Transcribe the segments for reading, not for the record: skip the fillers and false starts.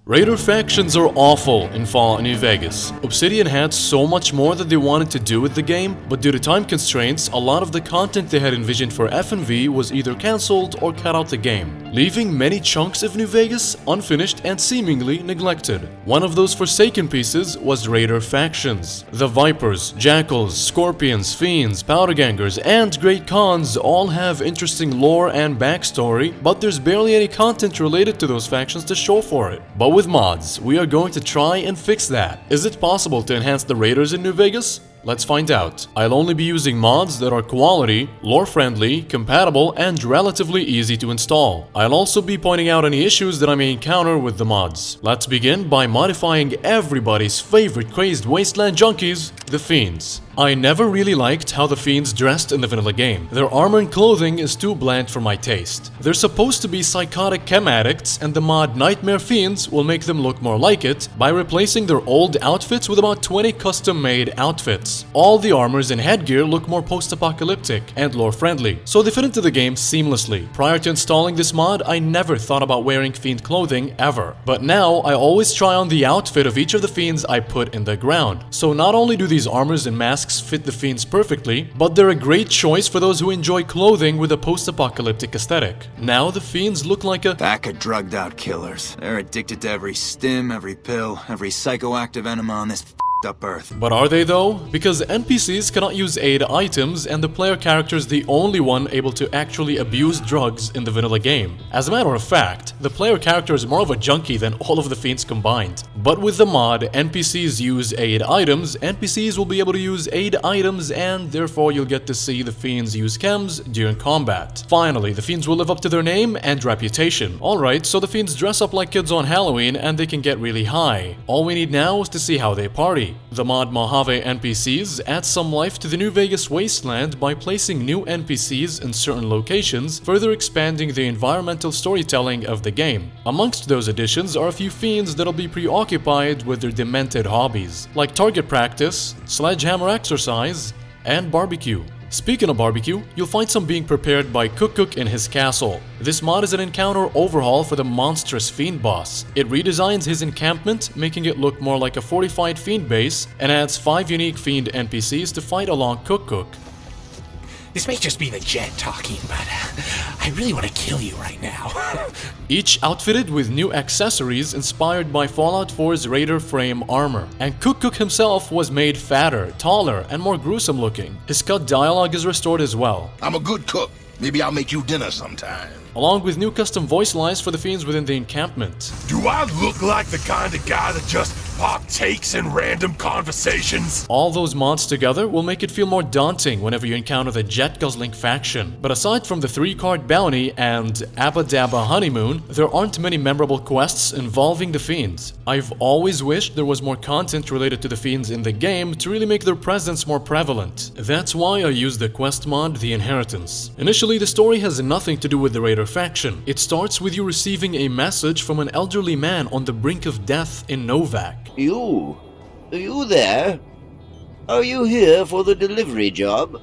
Raider factions are awful in Fallout New Vegas. Obsidian had so much more that they wanted to do with the game, but due to time constraints, a lot of the content they had envisioned for FNV was either cancelled or cut out the game, leaving many chunks of New Vegas unfinished and seemingly neglected. One of those forsaken pieces was Raider factions. The Vipers, Jackals, Scorpions, Fiends, Powdergangers, and Great Khans all have interesting lore and backstory, but there's barely any content related to those factions to show for it. But with mods, we are going to try and fix that. Is it possible to enhance the Raiders in New Vegas? Let's find out. I'll only be using mods that are quality, lore-friendly, compatible, and relatively easy to install. I'll also be pointing out any issues that I may encounter with the mods. Let's begin by modifying everybody's favorite crazed wasteland junkies, the Fiends. I never really liked how the Fiends dressed in the vanilla game. Their armor and clothing is too bland for my taste. They're supposed to be psychotic chem addicts, and the mod Nightmare Fiends will make them look more like it by replacing their old outfits with about 20 custom-made outfits. All the armors and headgear look more post-apocalyptic and lore-friendly, so they fit into the game seamlessly. Prior to installing this mod, I never thought about wearing Fiend clothing ever. But now, I always try on the outfit of each of the Fiends I put in the ground. So not only do these armors and masks fit the Fiends perfectly, but they're a great choice for those who enjoy clothing with a post-apocalyptic aesthetic. Now the Fiends look like a pack of drugged-out killers. They're addicted to every stim, every pill, every psychoactive enema on this up Earth. But are they though? Because NPCs cannot use aid items and the player character is the only one able to actually abuse drugs in the vanilla game. As a matter of fact, the player character is more of a junkie than all of the Fiends combined. But with the mod, NPCs use aid items, NPCs will be able to use aid items, and therefore you'll get to see the Fiends use chems during combat. Finally, the Fiends will live up to their name and reputation. Alright, so the Fiends dress up like kids on Halloween and they can get really high. All we need now is to see how they party. The mod Mojave NPCs adds some life to the New Vegas wasteland by placing new NPCs in certain locations, further expanding the environmental storytelling of the game. Amongst those additions are a few Fiends that'll be preoccupied with their demented hobbies, like target practice, sledgehammer exercise, and barbecue. Speaking of barbecue, you'll find some being prepared by Cook in his castle. This mod is an encounter overhaul for the monstrous Fiend boss. It redesigns his encampment, making it look more like a fortified Fiend base, and adds 5 unique Fiend NPCs to fight along Cook. This may just be the jet talking, but I really want to kill you right now. Each outfitted with new accessories inspired by Fallout 4's Raider frame armor. And Cook himself was made fatter, taller, and more gruesome looking. His cut dialogue is restored as well. I'm a good cook. Maybe I'll make you dinner sometime. Along with new custom voice lines for the Fiends within the encampment. Do I look like the kind of guy that just partakes in random conversations? All those mods together will make it feel more daunting whenever you encounter the jet guzzling faction. But aside from the 3-card bounty and Abba Dabba honeymoon, there aren't many memorable quests involving the Fiends. I've always wished there was more content related to the Fiends in the game to really make their presence more prevalent. That's why I used the quest mod, The Inheritance. Initially, the story has nothing to do with the Raider faction. It starts with you receiving a message from an elderly man on the brink of death in Novak. You? Are you there? Are you here for the delivery job?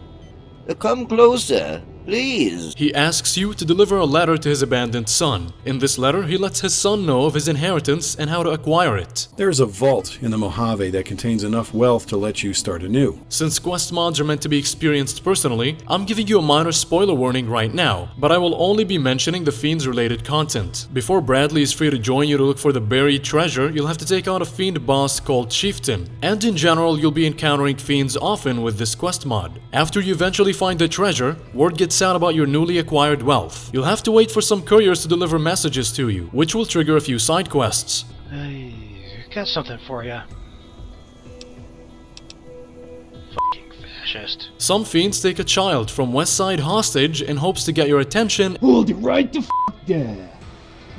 Come closer, please. He asks you to deliver a letter to his abandoned son. In this letter, he lets his son know of his inheritance and how to acquire it. There's a vault in the Mojave that contains enough wealth to let you start anew. Since quest mods are meant to be experienced personally, I'm giving you a minor spoiler warning right now, but I will only be mentioning the Fiends related content. Before Bradley is free to join you to look for the buried treasure, you'll have to take on a Fiend boss called Chieftain. And in general, you'll be encountering Fiends often with this quest mod. After you eventually find the treasure, word gets out about your newly acquired wealth. You'll have to wait for some couriers to deliver messages to you, which will trigger a few side quests. I got something for you. Fucking fascist. Some Fiends take a child from West Side hostage in hopes to get your attention. Hold it right the f*** there.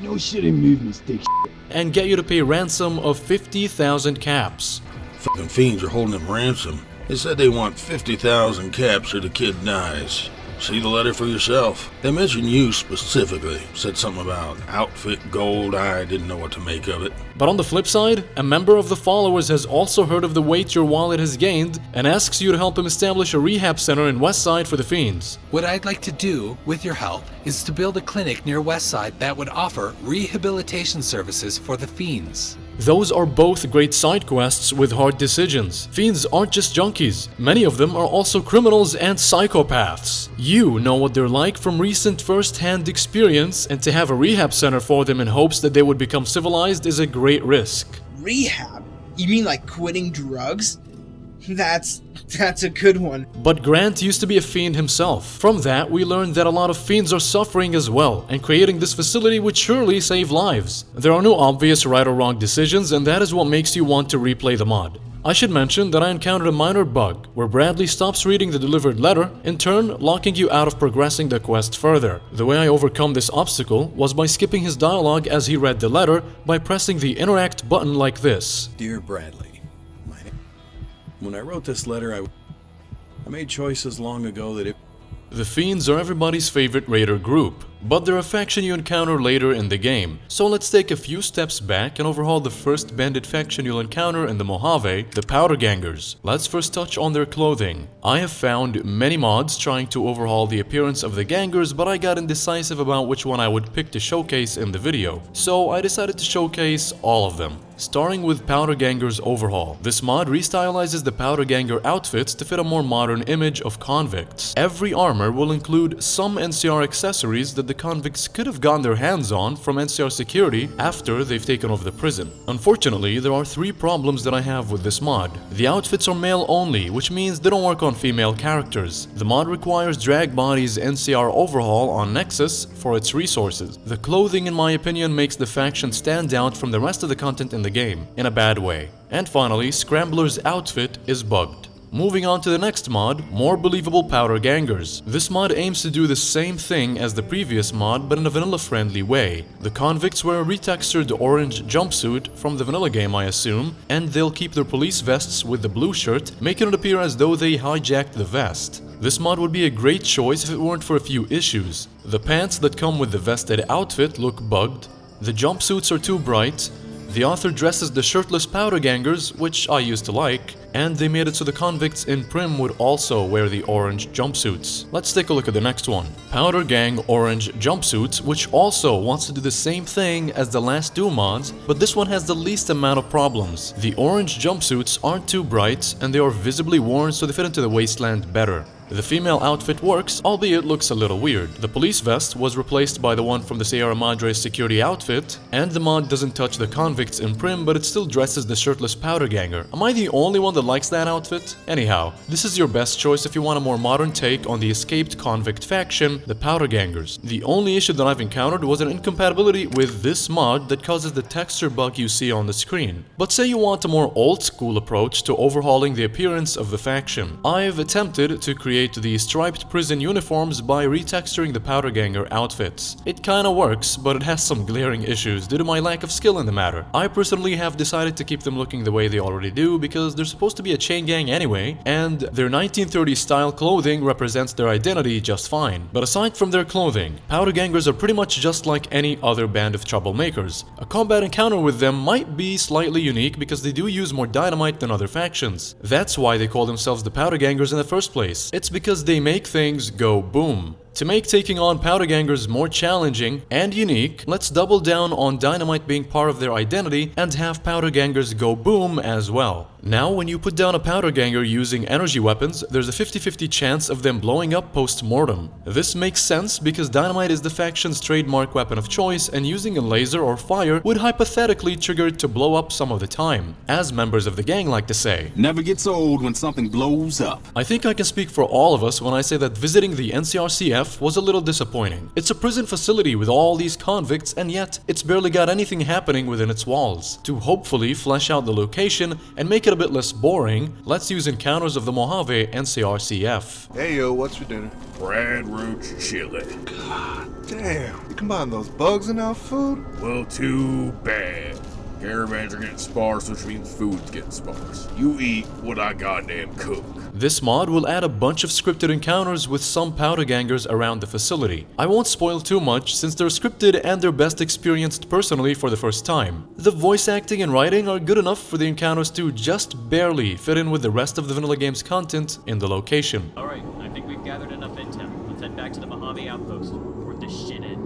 No shitty movements, dick shit. And get you to pay ransom of 50,000 caps. Fucking Fiends are holding him ransom. They said they want 50,000 caps or the kid dies. See the letter for yourself. They mentioned you specifically. Said something about outfit gold. I didn't know what to make of it. But on the flip side, a member of the followers has also heard of the weight your wallet has gained and asks you to help him establish a rehab center in Westside for the Fiends. What I'd like to do, with your help, is to build a clinic near Westside that would offer rehabilitation services for the Fiends. Those are both great side quests with hard decisions. Fiends aren't just junkies. Many of them are also criminals and psychopaths. You know what they're like from recent first-hand experience, and to have a rehab center for them in hopes that they would become civilized is a great risk. Rehab? You mean like quitting drugs? That's a good one. But Grant used to be a fiend himself. From that, we learned that a lot of fiends are suffering as well, and creating this facility would surely save lives. There are no obvious right or wrong decisions, and that is what makes you want to replay the mod. I should mention that I encountered a minor bug, where Bradley stops reading the delivered letter, in turn locking you out of progressing the quest further. The way I overcome this obstacle was by skipping his dialogue as he read the letter by pressing the interact button like this. Dear Bradley, when I wrote this letter, I made choices long ago that The Fiends are everybody's favorite raider group, but they're a faction you encounter later in the game. So let's take a few steps back and overhaul the first bandit faction you'll encounter in the Mojave, the Powder Gangers. Let's first touch on their clothing. I have found many mods trying to overhaul the appearance of the gangers, but I got indecisive about which one I would pick to showcase in the video. So I decided to showcase all of them. Starting with Powder Gangers Overhaul. This mod restylizes the Powder Ganger outfits to fit a more modern image of convicts. Every armor will include some NCR accessories that the convicts could have gotten their hands on from NCR security after they've taken over the prison. Unfortunately, there are 3 problems that I have with this mod. The outfits are male only, which means they don't work on female characters. The mod requires Drag Body's NCR Overhaul on Nexus for its resources. The clothing, in my opinion, makes the faction stand out from the rest of the content in the game, in a bad way. And finally, Scrambler's outfit is bugged. Moving on to the next mod, More Believable Powder Gangers. This mod aims to do the same thing as the previous mod, but in a vanilla-friendly way. The convicts wear a retextured orange jumpsuit from the vanilla game, I assume, and they'll keep their police vests with the blue shirt, making it appear as though they hijacked the vest. This mod would be a great choice if it weren't for a few issues. The pants that come with the vested outfit look bugged, the jumpsuits are too bright, the author dresses the shirtless Powder Gangers, which I used to like, and they made it so the convicts in Prim would also wear the orange jumpsuits. Let's take a look at the next one. Powder Gang Orange Jumpsuits, which also wants to do the same thing as the last 2 mods, but this one has the least amount of problems. The orange jumpsuits aren't too bright, and they are visibly worn so they fit into the wasteland better. The female outfit works, albeit looks a little weird. The police vest was replaced by the one from the Sierra Madre security outfit, and the mod doesn't touch the convicts in Prim, but it still dresses the shirtless Powder Ganger. Am I the only one that likes that outfit? Anyhow, this is your best choice if you want a more modern take on the escaped convict faction, the Powder Gangers. The only issue that I've encountered was an incompatibility with this mod that causes the texture bug you see on the screen. But say you want a more old-school approach to overhauling the appearance of the faction. I've attempted to create the striped prison uniforms by retexturing the Powder Ganger outfits. It kinda works, but it has some glaring issues due to my lack of skill in the matter. I personally have decided to keep them looking the way they already do because they're supposed to be a chain gang anyway, and their 1930s style clothing represents their identity just fine. But aside from their clothing, Powder Gangers are pretty much just like any other band of troublemakers. A combat encounter with them might be slightly unique because they do use more dynamite than other factions. That's why they call themselves the Powder Gangers in the first place. It's because they make things go boom. To make taking on Powder Gangers more challenging and unique, let's double down on dynamite being part of their identity and have Powder Gangers go boom as well. Now, when you put down a Powder Ganger using energy weapons, there's a 50-50 chance of them blowing up post-mortem. This makes sense because dynamite is the faction's trademark weapon of choice, and using a laser or fire would hypothetically trigger it to blow up some of the time, as members of the gang like to say. Never gets old when something blows up. I think I can speak for all of us when I say that visiting the NCRCF was a little disappointing. It's a prison facility with all these convicts, and yet it's barely got anything happening within its walls. To hopefully flesh out the location and make it a bit less boring, let's use encounters of the Mojave NCRCF. Hey yo, what's for dinner? Brad Roach chili. God damn, you combine those bugs in our food? Well, too bad. Caravans are getting sparse, which means food's getting sparse. You eat what I goddamn cook. This mod will add a bunch of scripted encounters with some powder gangers around the facility. I won't spoil too much since they're scripted and they're best experienced personally for the first time. The voice acting and writing are good enough for the encounters to just barely fit in with the rest of the vanilla game's content in the location. Alright, I think we've gathered enough intel. Let's head back to the Mojave outpost. Report this shit in.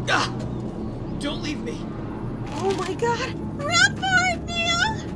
Ah! Don't leave me! Oh my god! Run for it, Neil!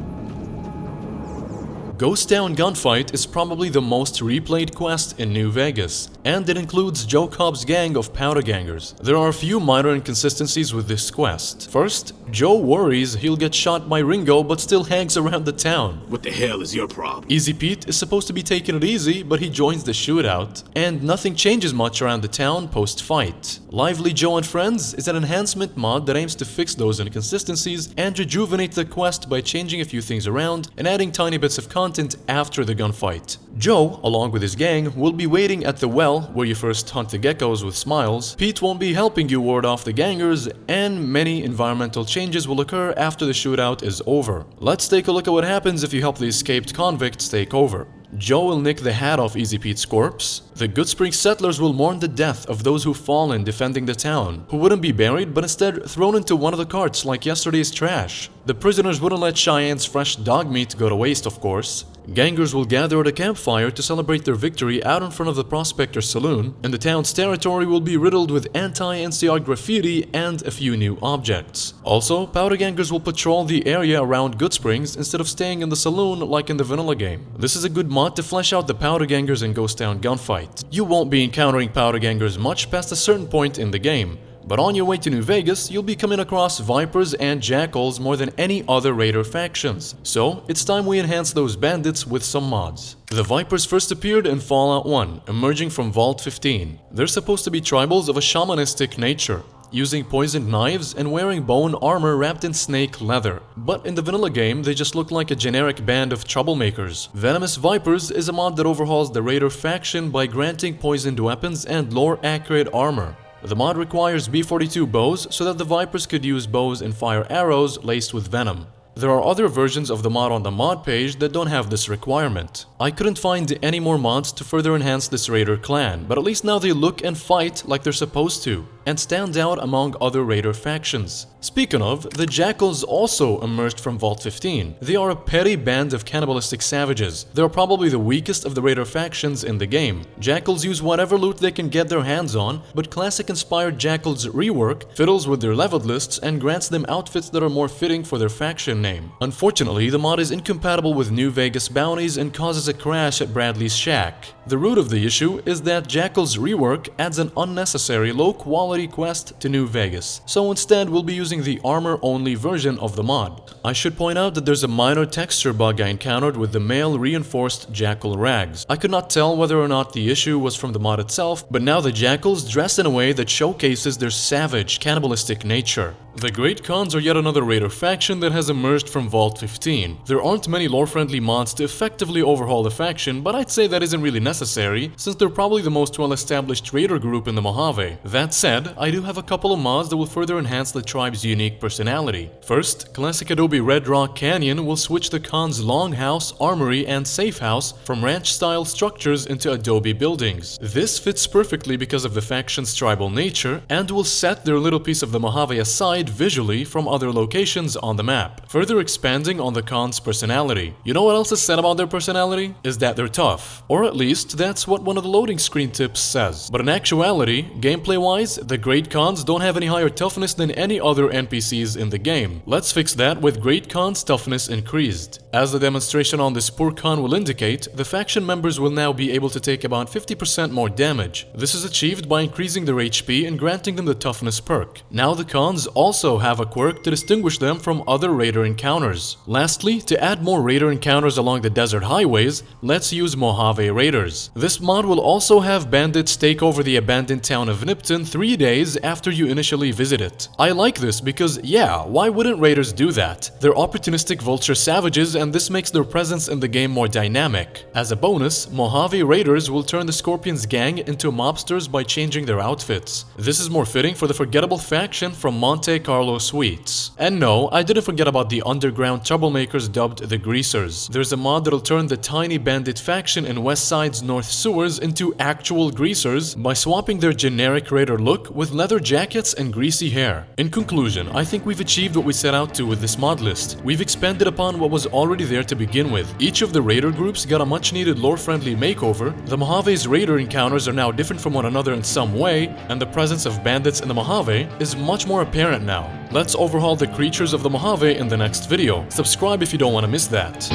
𝙈𝙤𝙨 Gunfight is probably the most replayed quest in New Vegas, and it includes Joe Cobb's gang of powder gangers. There are a few minor inconsistencies with this quest. First, Joe worries he'll get shot by Ringo but still hangs around the town. What the hell is your problem? Easy Pete is supposed to be taking it easy, but he joins the shootout, and nothing changes much around the town post-fight. Lively Joe and Friends is an enhancement mod that aims to fix those inconsistencies and rejuvenate the quest by changing a few things around and adding tiny bits of content after the gunfight. Joe, along with his gang, will be waiting at the well where you first hunt the geckos with smiles. Pete won't be helping you ward off the gangers, and many environmental changes will occur after the shootout is over. Let's take a look at what happens if you help the escaped convicts take over. Joe will nick the hat off Easy Pete's corpse. The Good Spring settlers will mourn the death of those who've fallen defending the town, who wouldn't be buried but instead thrown into one of the carts like yesterday's trash. The prisoners wouldn't let Cheyenne's fresh dog meat go to waste, of course. Gangers will gather at a campfire to celebrate their victory out in front of the Prospector Saloon, and the town's territory will be riddled with anti-NCR graffiti and a few new objects. Also, powder gangers will patrol the area around Good Springs instead of staying in the saloon like in the vanilla game. This is a good mod to flesh out the powder gangers in 𝙈𝙤𝙀 Gunfight. You won't be encountering powder gangers much past a certain point in the game, but on your way to New Vegas, you'll be coming across Vipers and Jackals more than any other Raider factions. So, it's time we enhance those bandits with some mods. The Vipers first appeared in Fallout 1, emerging from Vault 15. They're supposed to be tribals of a shamanistic nature, using poisoned knives and wearing bone armor wrapped in snake leather. But in the vanilla game, they just look like a generic band of troublemakers. Venomous Vipers is a mod that overhauls the Raider faction by granting poisoned weapons and lore-accurate armor. The mod requires B-42 bows so that the Vipers could use bows and fire arrows laced with venom. There are other versions of the mod on the mod page that don't have this requirement. I couldn't find any more mods to further enhance this Raider clan, but at least now they look and fight like they're supposed to, and stand out among other Raider factions. Speaking of, the Jackals also emerged from Vault 15. They are a petty band of cannibalistic savages. They're probably the weakest of the Raider factions in the game. Jackals use whatever loot they can get their hands on, but classic-inspired Jackals rework fiddles with their leveled lists and grants them outfits that are more fitting for their faction name. Unfortunately, the mod is incompatible with New Vegas bounties and causes a crash at Bradley's shack. The root of the issue is that Jackals rework adds an unnecessary low-quality quest to New Vegas, so instead we'll be using the armor-only version of the mod. I should point out that there's a minor texture bug I encountered with the male reinforced Jackal rags. I could not tell whether or not the issue was from the mod itself, but now the Jackals dress in a way that showcases their savage, cannibalistic nature. The Great Khans are yet another Raider faction that has emerged from Vault 15. There aren't many lore-friendly mods to effectively overhaul the faction, but I'd say that isn't really necessary, since they're probably the most well-established Raider group in the Mojave. That said, I do have a couple of mods that will further enhance the tribe's unique personality. First, classic Adobe Red Rock Canyon will switch the Khans' longhouse, armory, and safe house from ranch-style structures into Adobe buildings. This fits perfectly because of the faction's tribal nature, and will set their little piece of the Mojave aside visually from other locations on the map, further expanding on the Khans' personality. You know what else is said about their personality? Is that they're tough. Or at least, that's what one of the loading screen tips says. But in actuality, gameplay-wise, the Great Khans don't have any higher toughness than any other NPCs in the game. Let's fix that with Great Khans' toughness increased. As the demonstration on this poor Khan will indicate, the faction members will now be able to take about 50% more damage. This is achieved by increasing their HP and granting them the toughness perk. Now the Khans also have a quirk to distinguish them from other Raider encounters. Lastly, to add more raider encounters along the desert highways, let's use Mojave Raiders. This mod will also have bandits take over the abandoned town of Nipton 3 days after you initially visit it. I like this because, yeah, why wouldn't raiders do that? They're opportunistic vulture savages and this makes their presence in the game more dynamic. As a bonus, Mojave Raiders will turn the Scorpions gang into mobsters by changing their outfits. This is more fitting for the forgettable faction from Monte Carlo Suites. And no, I didn't forget about the underground troublemakers dubbed the Greasers. There's a mod that'll turn the tiny bandit faction in Westside's North Sewers into actual greasers by swapping their generic raider look with leather jackets and greasy hair. In conclusion, I think we've achieved what we set out to with this mod list. We've expanded upon what was already there to begin with. Each of the raider groups got a much needed lore-friendly makeover, the Mojave's raider encounters are now different from one another in some way, and the presence of bandits in the Mojave is much more apparent now. Let's overhaul the creatures of the Mojave in the next video. Subscribe if you don't want to miss that.